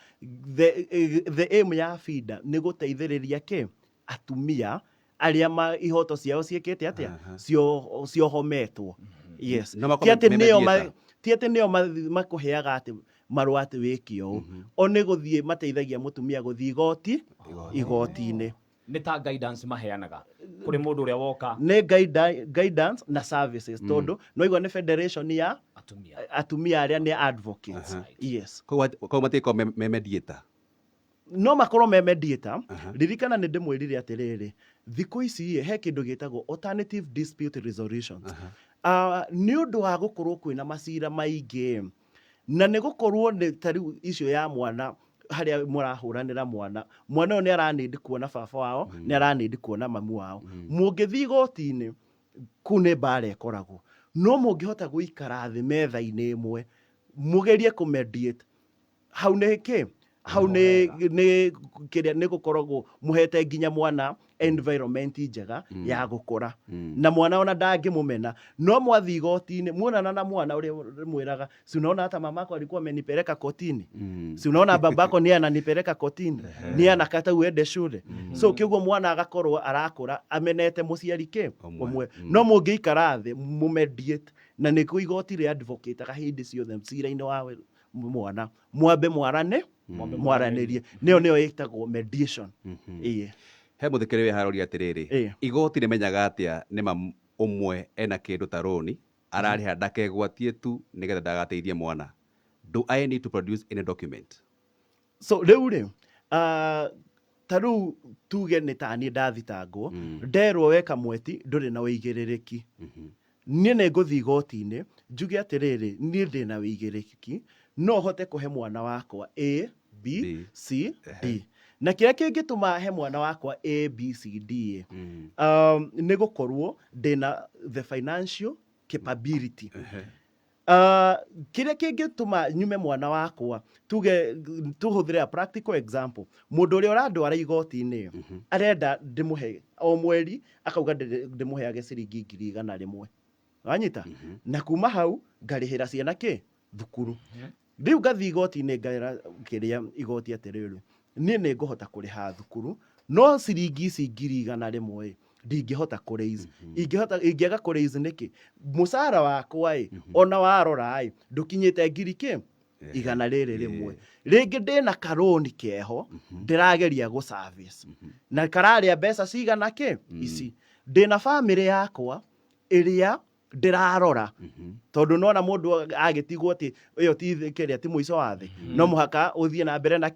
The aim ya FIDA nĩ gũteithĩrĩria atumia arĩa ihoto ciao ciĩkĩte atĩa ciohometwo. Yes. Ti atĩ nĩo makũheaga atĩ marũa atĩ wĩke ũũ. O nĩ gũthiĩ mateithagia mũtumia gũthiĩ igoti-inĩ. Nĩ ta guidance maheanaga kũrĩ mũndũ ũrĩa woka. Nĩ guidance na services tondũ no igua nĩ federation ya atumia arĩa nĩ advocates. Yes. Kwa mateko me mediator. No makorwo me mediator. Ririkana nĩ ndĩmwĩrire atĩrĩrĩ thikũ ici he kĩndũ gĩtagwo alternative dispute resolutions. Nĩ ũndũ wa gũkorwo kwĩna macira maingĩ na nĩ gũkorwo nĩ tarĩu issue ya mwana harĩa mũrahũranĩra mwana ũyũ nĩ aranĩndi kuona baba wao nĩ aranĩndi kuona mamu wao mũngĩthiĩ igoti-inĩ kũu nĩ mbara ĩkoragwo no mũngĩhota gũikara thĩ metha-inĩ ĩmwe mũgerie kũ-mediate hau nĩ hau nĩ gũkoragwo mũhete nginya mwana environment njega ya gũkũra na mwana ona ndangĩmũmena no mwathi igoti-inĩ muonana na mwana ũrĩa mwĩraga si unaona hata mamako alikuwa amenipeleka kotini si unaona babako ni ananipeleka kotini ni anakata uende shule so kĩguo mwana agakorwo arakũra amenete mũciari ũmwe no mũngĩikara thĩ mũmediate na nĩkuo igoti rĩa advocate hĩndĩ ciothe cira-inĩ wa mwana mwambe mwaranĩrie nĩyo ĩtagwo mediation. He mũthikĩrĩria we haroria atĩrĩrĩ igoti rĩmenyaga atĩa nĩma ũmwe ena kĩndũ ta roni ararĩha ndakegwatie tu nĩgetha ndagateithie mwana. Do I need to produce any document? So rĩu tarĩu tuge nĩ tani ndathitangwo nderwo weka mweti ndũrĩ na wĩigĩrĩrĩki niĩ nĩ ngũthiĩ igoti-inĩ njuge atĩrĩrĩ niĩ ndĩ na wĩigĩrĩrĩki no hote kũhe mwana wakwa A, B, C, D. Na kĩrĩa kĩngĩtũma he mwana wakwa A, B, C, D nĩ gũkorwo ndĩna the financial capability. Kĩrĩa kĩngĩtũma nyume mwana wakwa tuge tuhũthĩre a practical example mũndũ ũrĩa ũrandwara igoti-inĩ arenda ndĩmũhe o mweri akauga ndĩmũheage ciringi 100,000 wanyita na kuma hau ngarĩhĩra ciana thukuru. Rĩu ngathiĩ igoti-inĩ ngaĩra kĩrĩa igoti atĩrĩrĩ niĩ nĩ ngũhota kũrĩha thukuru no ciringi ici 100,000 ndingĩhota kũraise. Ingĩaga kũraise nĩkĩ mũcara wakwa ona warora ndũkinyĩte 100,000 rĩngĩ ndĩna karoni keho ndĩrageria gũ-service na kararĩa mbeca cigana ici ndĩna family yakwa ĩrĩa ndĩrarora tondũ nona mũndũ agĩtigwo atĩ ĩyo ti mũico wa thĩ no mũhaka ũthiĩ na mbere na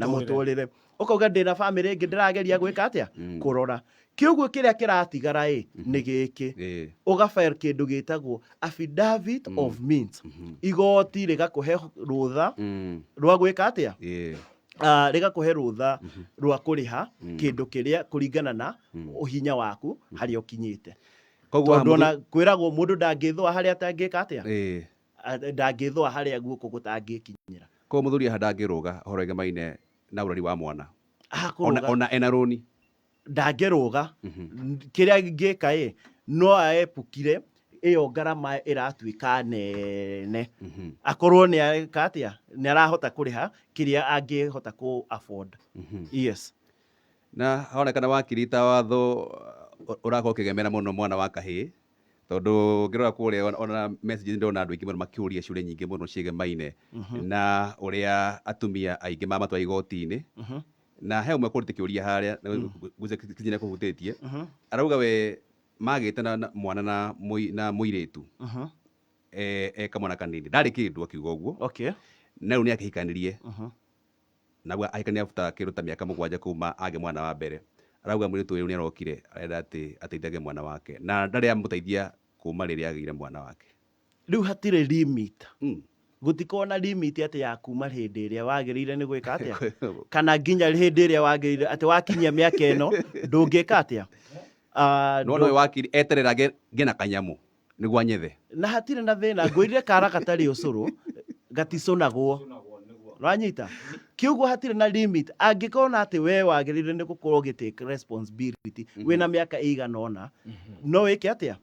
mũtũrĩre ũkauga ndĩna family ĩngĩ ndĩrageria gwĩka atĩa kũrora. Kĩuguo kĩrĩa kĩratigara nĩ gĩkĩ ũgafile kĩndũ gĩtagwo affidavit of means igoti rĩgakũhe rũtha rwa gwĩka atĩa rĩgakũhe rũtha rwa kũrĩha kĩndũ kĩrĩa kũringana na ũhinya waku harĩa ũkinyĩte. Tondũ ona kwĩragwo mũndũ ndangĩthũa harĩa atangĩka atĩa ndangĩthũa harĩa guoko gũtangĩkinyĩra. Kwa mũthuri ndangĩrũga horo ĩgemaine na ũrori wa mwana ona ena roni ndangĩrũga kĩrĩa ngĩka no aepukire ĩyo ngarama ĩratuĩka nene akorwo nĩ eka atĩa nĩ arahota kũrĩha kĩrĩa angĩhota kũ afford. Yes. Na honekana wakirita watho ũrakorwo ũkĩgemera mũno mwana wa kahĩĩ tondũ ngĩrora kũrĩa ona message ndĩrona andũ aingĩ mũno makĩũria ciũria nyingĩ mũno ciĩgemaine na ũrĩa atumia aingĩ mamatwara igoti-inĩ na he ũmwe kũrĩte kĩũria harĩa kinya kũhutĩtie arauga we magĩte na mwana na mũirĩtu eka mwana kanini ndarĩ kĩndũ akiuga ũguo na rĩu nĩ akĩhikanirie na ahikania after kĩndũ ta mĩaka 7 kuma age mwana wa mbere. Arauga mũirĩtu ũyũ nĩ arokire arenda atĩ ateithage mwana wake na ndarĩ amũteithia kuma rĩrĩa agĩire mwana wake. Rĩu hatirĩ limit gutikona limit ati ya kuma hindi ĩrĩa wagĩrĩire nĩ gwĩka atĩa kana nginya hindi ĩrĩa wagĩrĩire ati wakinyia mĩaka ĩno ndũngĩka atĩa. No wakiri eterera ngena kanyamu nĩguo anyethe na hatirĩ na thĩna ngwĩrire kara gatarĩ ũcũrũ gaticũnagwo ranyita kiugo hatirĩ na limit angĩkona atĩ we wagĩrĩire nĩ gũkorwo ũgĩtake responsibility wĩna mĩaka ĩigana ũna no wĩke atĩa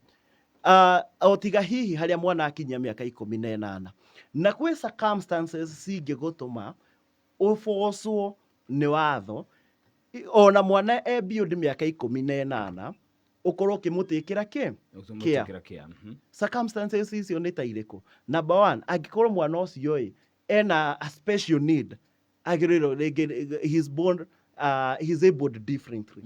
otiga hihi harĩa mwana akinyia mĩaka 18 na kwĩ circumstances cingĩgũtũma ũbocwo nĩ watho ona mwana build mĩaka 18 ukorwo ukimutĩkĩra kĩa circumstances icio nĩ ta irĩkũ. Number 1 angĩkorwo mwana ũcio ena a special need agĩrĩirwo he's born he's able differently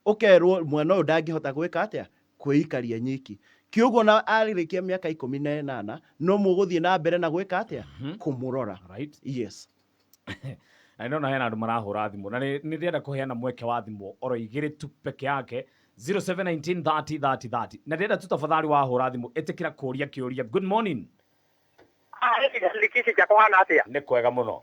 ukerwo mwana ũyũ ndangĩhota gwĩka atĩa kwĩikaria nyiki kiugo na arĩkia mĩaka 18 no mũgũthiĩ na mbere na gwĩka atĩa kũmũrora. Right. Yes. Na nĩona hena andũ marahũra thimũ na nĩ ndĩrenda kũheana mweke wa thimũ oro igĩrĩ tu peke yake 0719303030 na ndĩrenda tu tafadhali wahũra thimũ ĩtĩkĩra kĩũria. Good morning. Likisi cha kuhana atia Nĩ kwega mũno.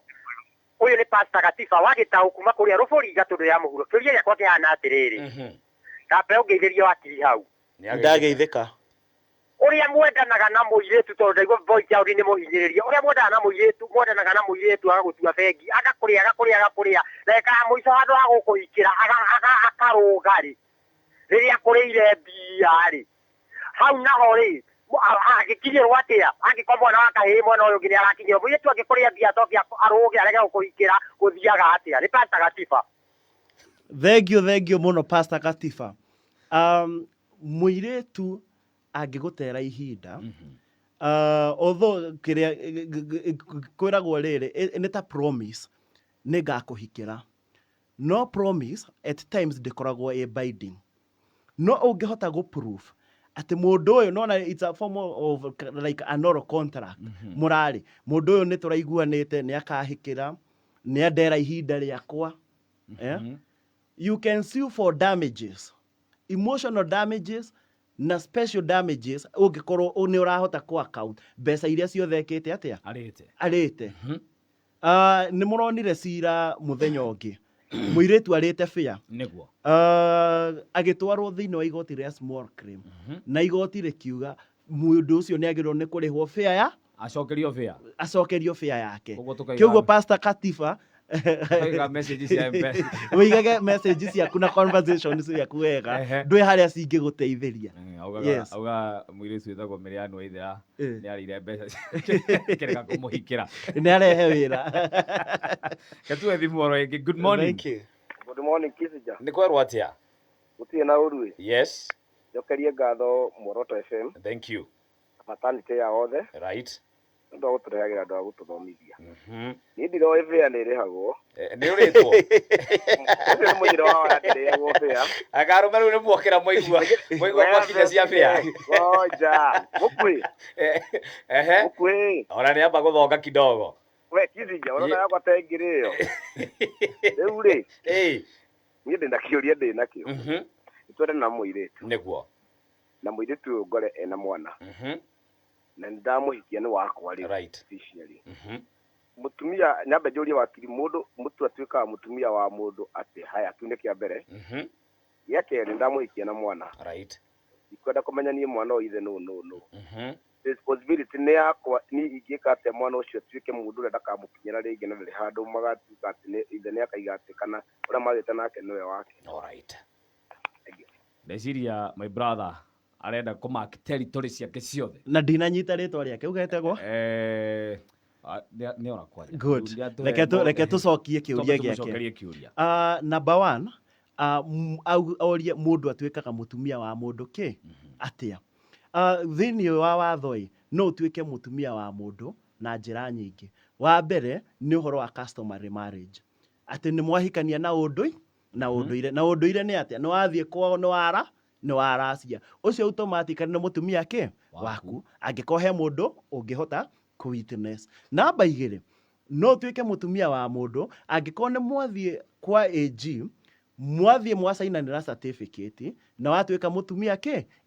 Uyu ni Pastor Gatiba wagĩtaũ kuma kũrĩa Rũbũri gatũndũ ya mũhuro kĩũria gĩakwa kĩhana atĩrĩrĩ kambe ũngeithĩrie wakiri hau Ndageithĩka. Uria mwendanaga na mũirĩtu tondũ ndaigua voice yao nĩ mũhinyĩrĩria uria mwendanaga na mũirĩtu mwendanaga na mũirĩtu agagũtua bengi agakũrĩa na ekaga mũico handũ ha gũkũhikĩra akarũga rĩ rĩrĩa kũrĩire mbia rĩ hau naho rĩ agĩkinyĩrwo atĩa angĩkorwo mwana wa kahĩĩ mwana ũyũ nginya arakinyĩrwo mũirĩtu angĩkũrĩa mbia acoke arũge arege gũkũhikĩra gũthiaga atĩa nĩ Pastor Gatiba. Thank you mũno Pastor Gatiba. Mũirĩtu angĩgũtera ihinda although kĩrĩa kwĩragwo rĩrĩ nĩ ta promise nĩ ngakũhikĩra no promise at times ndĩkoragwo binding no ũngĩhota gũ-prove atĩ mũndũ ũyũ nona it's a form of like an oral contract mũrarĩ mũndũ ũyũ nĩ tũraiguanĩte nĩ akahikĩra nĩ andera ihinda rĩakwa you can sue for damages, emotional damages na special damages ũngĩkorwo nĩ ũrahota ku account mbeca iria ciothe ekĩte atĩa arĩte. Nĩ mũronire cira mũthenya ũngĩ mũirĩtu arĩte fair nĩguo agĩtwarwo thĩinĩ wa igoti rĩa small claim na igoti rĩkiuga mũndũ ũcio nĩ agĩrĩirwo nĩ kũrĩhwo fair ya acokerio fair yake. Kĩugo Pastor Gatiba wĩigage message ciaku na conversation ciaku wega ndwĩ harĩa cingĩgũteithĩria. auga mũirĩtu wĩtagwo Mĩrĩano Waithera nĩ arĩire mbeca kĩrega kũmũhikĩra nĩ arehe wĩra. Gatuwe thimũ oro ĩngĩ. Good morning. Good morning Kisija. Nĩ kwerwo atĩa? Gũtirĩ na ũru. Yes. Njokerie ngatho Muoroto FM. Thank you. Maternity ya othe. Right. Ndo gũtũrehagĩra andũ a gũtũthomithia. Niĩ ndiroĩ fĩa nĩ ĩrĩhagwo. Nĩ ũrĩtwo. Ũcio nĩ mũthiro wa ndĩrĩagwo fĩa. Akarũme rĩu nĩ muokĩra mwaigua mwakinya cia fĩa. Goja. Mũkui. Mũkui. Ona nĩ amba gũthonga kidogo. We Kisija ũrona yakwa ta ĩngĩrĩyo. Rĩu rĩ. Niĩ ndĩna kĩũria ndĩnakĩo. Nĩtwende na mũirĩtu. Nĩguo. Na mũirĩtu ũyũ ngore ena mwana. Na ndamuhikia nĩ wakwa rĩ officially mutumia nyambe njũrie wakiri mũndũ mũtu atuĩkaga mutumia wa mũndũ atĩ haya tu nĩ kĩa mbere ya kerĩ ndamuhikia na mwana ikwenda kũmenya niĩ mwana ũyũ ithe no responsibility nĩ yakwa ni ingĩka atĩ mwana ũcio atuĩke mũndũ ũrĩa ndakamũkinyĩra rĩngĩ na ndĩrĩ handũ magatuĩka atĩ ithe nĩ akaiga atĩ kana ũrĩa magĩte nake nĩwe wake. Ndeciria my brother arenda kũmark territory ciake ciothe na ndinanyita rĩtwa rĩake ugetagwo nĩ ora kwaria. Good. Reke tũcokie kĩũria gĩake. Number 1 orie mũndũ atuĩkaga mũtumia wa mũndũ atĩa. Thĩinĩ wa watho no ũtuĩke mũtumia wa mũndũ na njĩra nyingĩ. Wa mbere nĩ ũhoro wa customary marriage atĩ nĩ mwahikania na ũndũire na ũndũire nĩ atĩa nĩ wathiĩ kwao nĩ waracia ũcio automatically nĩ mũtumia waku angĩkorwo he mũndũ ũngĩhota ku witness. Namba 2 no tuĩke mũtumia wa mũndũ angĩkorwo nĩ mwathiĩ kwa AG mwathie mwacainanĩra certificate na watuĩka mũtumia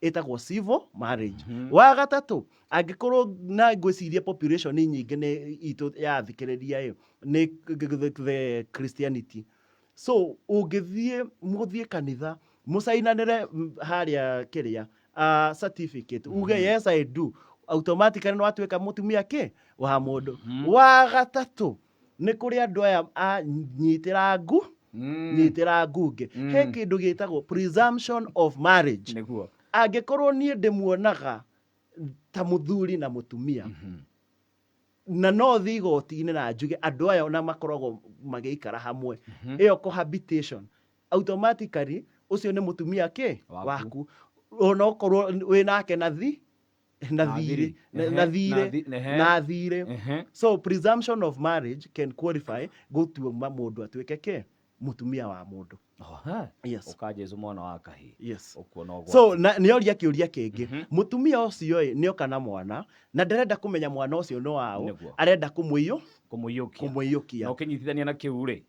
ĩtagwo civil marriage. Wa gatatũ, angĩkorwo na ngwĩciria population nyingĩ nĩ itũ yathikĩrĩria nĩ the Christianity. So ũngĩthiĩ mũthiĩ kanitha mũcainanĩre harĩa certificate uge yes I do, automatically nĩ watuĩka mũtumia wa mũndũ. Wa gatatũ, nĩ kũrĩ andũ aya nyitĩra ngunge he kĩndũ gĩtagwo presumption of marriage. Angĩkorwo niĩ ndĩmuonaga ta mũthuri na mũtumia na no thiĩ igoti-inĩ na njuge andũ aya ona makoragwo magĩikara hamwe, ĩyo cohabitation, automatically ũcio nĩ mũtumia waku, ona okorwo wĩ nake na thirĩ. So presumption of marriage can qualify gũtuma mũndũ atuĩke mũtumia wa mũndũ. Yes. Ũkanjesu mwana wa kahĩ. Yes. Ũkuona ũgwati. So nĩoria kĩũria kĩngĩ, mũtumia ũcio nĩoka na mwana na ndarenda kũmenya mwana ũcio nĩ wao, arenda kũmũiyũkia. Na ũkĩnyitithania na kĩu rĩ,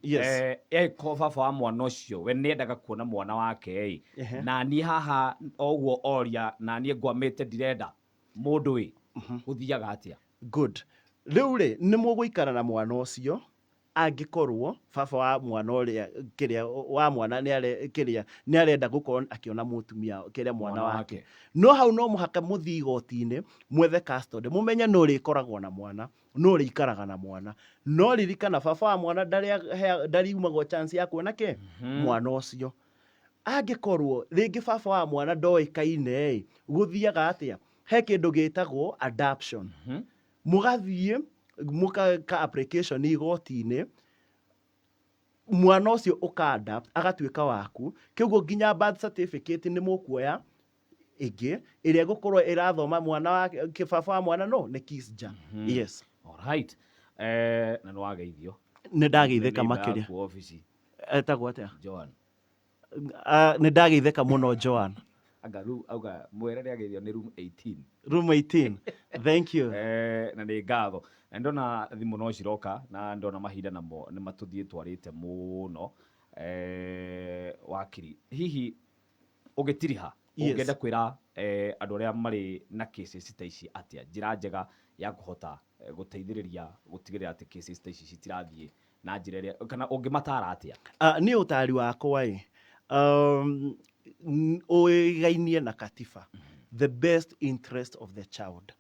ko baba wa mwana ũcio we nĩendaga kuona mwana wake na niĩ haha oguo oria na niĩ ngwamĩte ndirenda mũndũ gũthiaga atĩa? Good. Rĩu rĩ nĩ mũgũikara na mwana ũcio angĩkorwo baba wa mwana ũrĩa wa mwana nĩ arenda gũkorwo akĩona mũtumia mwana wake. No hau no mũhaka mũthiĩ igoti-inĩ mwethe custody, mũmenye no rĩkoragwo na mwana, no rĩikaraga na mwana, no ririkana baba wa mwana ndariumagwo chance ya kuona mwana ũcio. Angĩkorwo rĩngĩ baba wa mwana ndoĩkaine gũthiaga atĩa, he kĩndũ gĩtagwo adoption. Mũgathiĩ mũka application igoti-inĩ, mwana ũcio ũka-adapt agatuĩka waku, kĩguo nginya birth certificate nĩ mũkuoya ĩngĩ ĩrĩa gũkorwo ĩrathoma mwana wa baba wa mwana nĩ Kisja. Yes. Alright. Na nĩ wageithio. Nĩ ndageithĩka makĩria. Etagwo atĩa? Joan. Nĩ ndageithĩka mũno Joan. Auga mwerere ageithio nĩ room 18. Room 18. Thank you. Na nĩ ngatho. Na ndona thimũ no ciroka na ndona mahinda namo nĩ matũthiĩ twarĩte mũno. Wakiri, hihi ũgĩtiriha ũngĩenda kwĩra andũ arĩa marĩ na cases ta ici atĩa, njĩra njega ya kũhota gũteithĩrĩria gũtigĩrĩra atĩ cases ta ici citirathiĩ na njĩra ĩrĩa, kana ũngĩmatara atĩa? Niĩ ũtari wakwa ũigainie na katiba, the best interest of the child.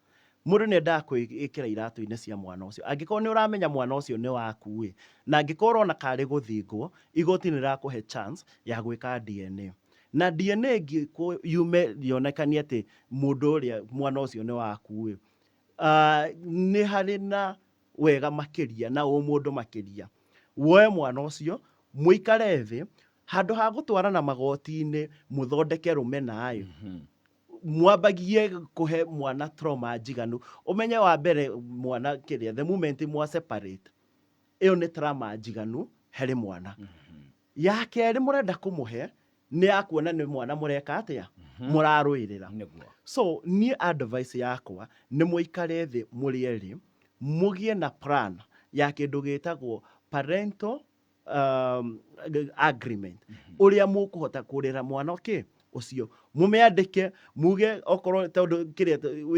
Mũndũ nĩendaga kwĩkĩra iratũ-inĩ cia mwana ũcio. Angĩkorwo nĩ ũramenya mwana ũcio nĩ waku na angĩkorwo ona karĩ gũthingwo, igoti nĩ rĩrakũhe chance ya gwĩka DNA. Na DNA yume yonekanie atĩ mũndũ ũrĩa mwana ũcio nĩ waku nĩ harĩ na wega makĩria na mũndũ makĩria, woe mwana ũcio mũikare thĩ, handũ ha gũtwarana magoti-inĩ mũthondeke rũmena mwambagie kũhe mwana trauma njiganu. Ũmenye wa mbere mwana the moment mwa separate, ĩyo nĩ trauma njiganu harĩ mwana. Ya kerĩ mũrenda kũmũhe nĩ ya kuona nĩ mwana mũreka atĩa, mũrarũĩrĩra. So niĩ advice yakwa nĩ mũikare thĩ mũrĩ erĩ, mũgĩe na plan ya kĩndũ gĩtagwo parental agreement, ũrĩa mũkũhota kũrera mwana ũcio. Mũmĩandĩke muge okorwo tondũ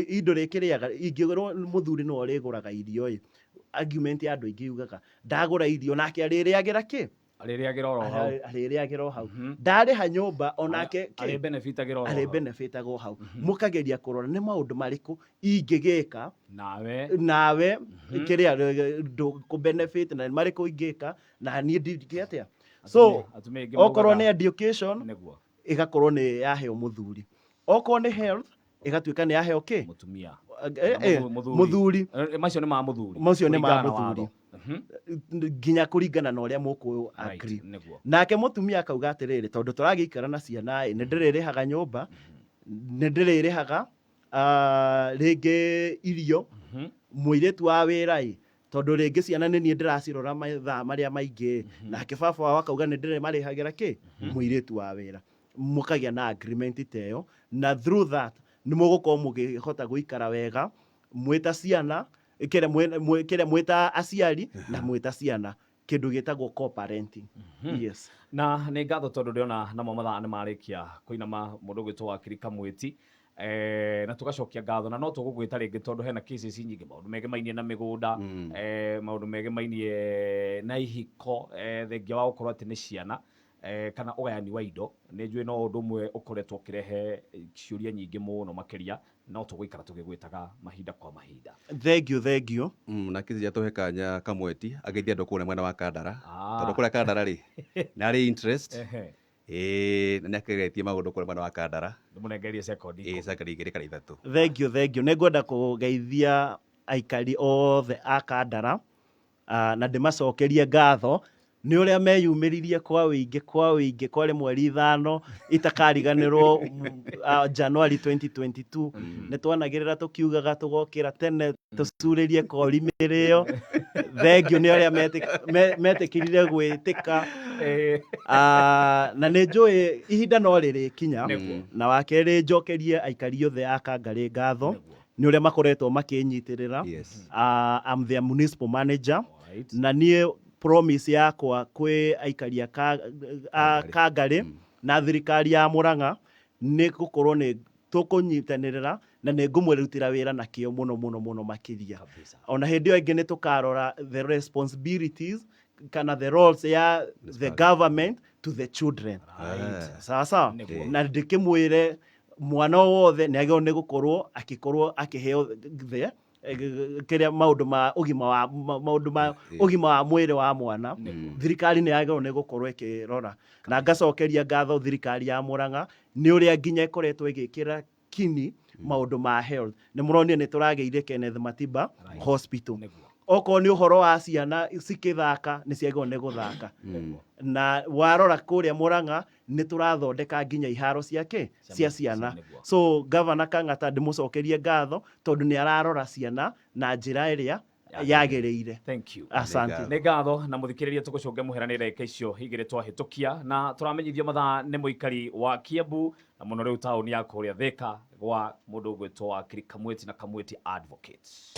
indo rĩkĩrĩaga, ingĩgũrwo mũthuri no rĩgũraga irio argument ya andũ aingĩ yugaga ndagũra irio nake arĩrĩagĩra o hau, ndarĩha nyũmba onake arĩ-benefitagwo hau. Mũkageria kũrora nĩ maũndũ marĩkũ ingĩgĩka nawe kũ-benefit na marĩkũ ingĩka na niĩ ndingĩ atĩa. So okorwo nĩ education ĩgakorwo nĩ yaheo mũthuri, okorwo nĩ health ĩgatuĩka nĩ yaheo mũthuri. Macio nĩ ma mũthuri nginya kũringana na ũrĩa mũkũ agree. Nake mũtumia akauga atĩrĩrĩ, tondũ tũragĩikara na ciana nĩ ndĩrĩrĩhaga nyũmba, nĩ ndĩrĩrĩhaga rĩngĩ irio, mũirĩtu wa wĩra tondũ rĩngĩ ciana nĩ niĩ ndĩracirora mathaa marĩa maingĩ, nake baba wao akauga nĩ ndĩrĩmarĩhagĩra mũirĩtu wa wĩra. Mũkagĩa na agreement ta ĩyo, na through that nĩ mũgũkorwo mũkĩhota gũikara wega mwĩta ciana, kĩrĩa mwĩta aciari na mwĩta ciana, kindu gitagwo co-parenting. Yes. Na nĩ ngatho tondũ ndĩrona namo mathaa nĩ marĩkia kũinama mũndũ ũgwĩtwo Wakiri Kamwĩti, na tugacokia ngatho, na no tũgũgwĩta rĩngĩ tondũ hena cases nyingĩ, maũndũ megemainie na mĩgũnda, maũndũ megemainie na ihiko, thengia wa gũkorwo atĩ nĩ ciana, kana ũgayani wa indo. Nĩ njũĩ no ũndũ ũmwe ũkoretwo ũkĩrehe ciũria nyingĩ mũno makĩria, no tũgũikara tũgĩgwĩtaga mahinda kwa mahinda. Thank you. Na kĩzi ya tũhe kanya Kamweti ageithia andũ kũrĩa mwena wa Kandara, tondũ kũrĩa Kandara rĩ nĩ arĩ interest na nĩakegetie maũndũ kũrĩa mwena wa Kandara. Ndĩmũnengerie sekondi sekondi 2 kana 3. Thank you. Nĩngwenda kũgeithia aikari othe a Kandara na ndĩmacokerie ngatho nĩ ũrĩa meyumĩririe kwa wĩingĩ kwarĩ mweri 5 itakariganĩrwo January 2022. Nĩ twanagĩrĩra tũkiugaga tũgokĩra tene tũcurĩrie kori mĩrĩo. Thengiũ nĩ arĩa metĩkĩrire gwĩtĩka, na nĩ njũĩ ihinda no rĩrĩkinya. Na wakerĩ njokerie aikari othe a Kangarĩ ngatho nĩ ũrĩa makoretwo makĩnyitĩrĩra. I'm their municipal manager, na niĩ promise yakwa kwĩ aikari a Kangarĩ na thirikari ya Murang'a nĩ gũkorwo nĩ tũkũnyitanĩrĩra na nĩ ngũmũrutĩra wĩra na kĩo mũno makĩria. Ona hĩndĩ ĩyo ĩngĩ nĩ tũkarora the responsibilities kana the roles ya the government to the children. Sawa na ndĩkĩmwĩre mwana wothe nĩ agĩrĩirwo nĩ gũkorwo akĩheo kĩrĩa maũndũ ma ũgima wa mwĩrĩ wa mwana. Thirikari nĩ yagĩrĩirwo nĩ gũkorwo ĩkĩrora, na ngacokeria ngatho thirikari ya Murang'a nĩ ũrĩa nginya ĩkoretwo ĩgĩkĩra kini maũndũ ma health. Nĩ mũronio nĩ tũragĩire Kenneth Matiba hospital. Okorwo nĩ ũhoro wa ciana cikĩthaka nĩ ciagĩrĩirwo nĩ gũthaka, na warora kũrĩa Murang'a nĩ tũrathondeka nginya iharo cia ciana. So Governor Kang'ata ndĩmũcokerie ngatho tondũ nĩ ararora ciana na njĩra ĩrĩa yagĩrĩire. Thank you. Asante. Nĩ ngatho na mũthikĩrĩria tũgũcokia mũheranĩre ndagĩka icio igĩrĩ twahĩtũkia, na tũramenyithio mathaa nĩ mũikari wa Kiambu na mũno rĩu taũni ya kũrĩa Thika gwa mũndũ ũgwĩtwo Wakiri Kamwĩti na Kamwĩti Advocates.